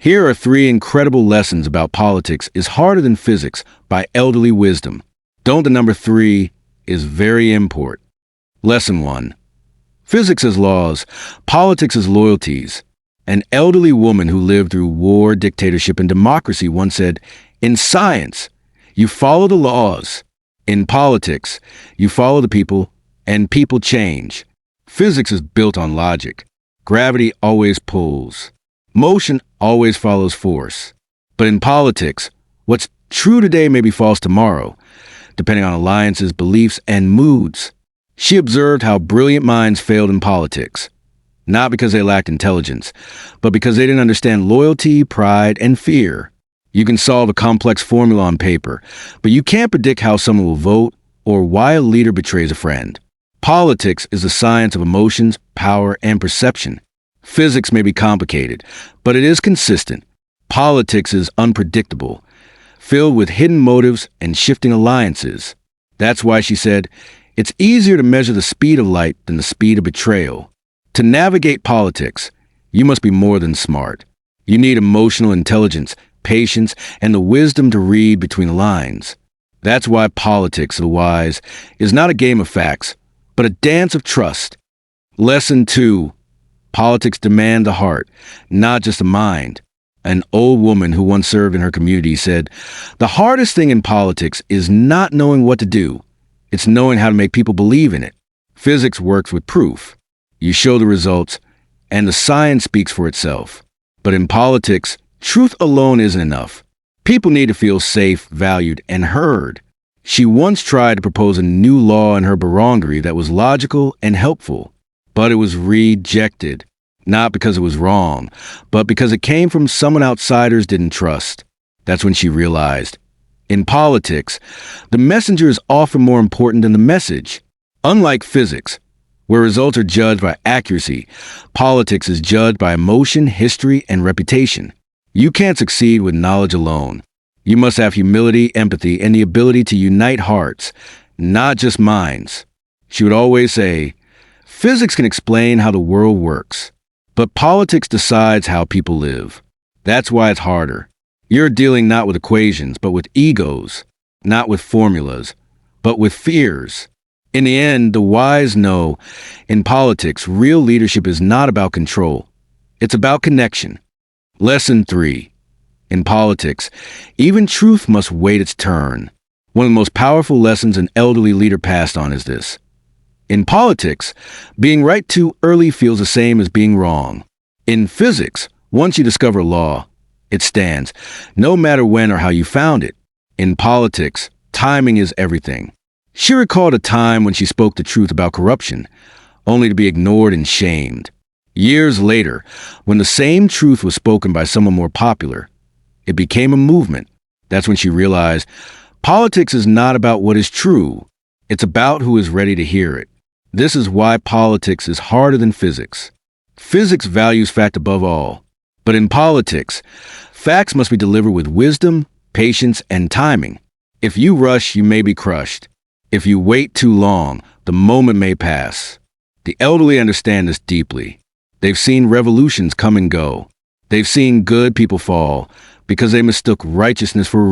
Here are three incredible lessons about politics is harder than physics by elderly wisdom. Don't the number three is very important. Lesson 1. Physics as laws, politics as loyalties. An elderly woman who lived through war, dictatorship, and democracy once said, "In science, you follow the laws. In politics, you follow the people, and people change." Physics is built on logic. Gravity always pulls. Motion always follows force. But in politics, what's true today may be false tomorrow, depending on alliances, beliefs, and moods. She observed how brilliant minds failed in politics, not because they lacked intelligence, but because they didn't understand loyalty, pride, and fear. You can solve a complex formula on paper, but you can't predict how someone will vote or why a leader betrays a friend. Politics is the science of emotions, power, and perception. Physics may be complicated, but it is consistent. Politics is unpredictable, filled with hidden motives and shifting alliances. That's why she said, "It's easier to measure the speed of light than the speed of betrayal." To navigate politics, you must be more than smart. You need emotional intelligence, patience, and the wisdom to read between the lines. That's why politics of the wise is not a game of facts, but a dance of trust. Lesson 2. Politics demand the heart, not just the mind. An old woman who once served in her community said, "The hardest thing in politics is not knowing what to do. It's knowing how to make people believe in it." Physics works with proof. You show the results, and the science speaks for itself. But in politics, truth alone isn't enough. People need to feel safe, valued, and heard. She once tried to propose a new law in her barangay that was logical and helpful, but it was rejected. Not because it was wrong, but because it came from someone outsiders didn't trust. That's when she realized, in politics, the messenger is often more important than the message. Unlike physics, where results are judged by accuracy, politics is judged by emotion, history, and reputation. You can't succeed with knowledge alone. You must have humility, empathy, and the ability to unite hearts, not just minds. She would always say, "Physics can explain how the world works, but politics decides how people live." That's why it's harder. You're dealing not with equations, but with egos, not with formulas, but with fears. In the end, the wise know, in politics, real leadership is not about control. It's about connection. Lesson 3. In politics, even truth must wait its turn. One of the most powerful lessons an elderly leader passed on is this. In politics, being right too early feels the same as being wrong. In physics, once you discover a law, it stands, no matter when or how you found it. In politics, timing is everything. She recalled a time when she spoke the truth about corruption, only to be ignored and shamed. Years later, when the same truth was spoken by someone more popular, it became a movement. That's when she realized politics is not about what is true. It's about who is ready to hear it. This is why politics is harder than physics. Physics values fact above all. But in politics, facts must be delivered with wisdom, patience, and timing. If you rush, you may be crushed. If you wait too long, the moment may pass. The elderly understand this deeply. They've seen revolutions come and go. They've seen good people fall because they mistook righteousness for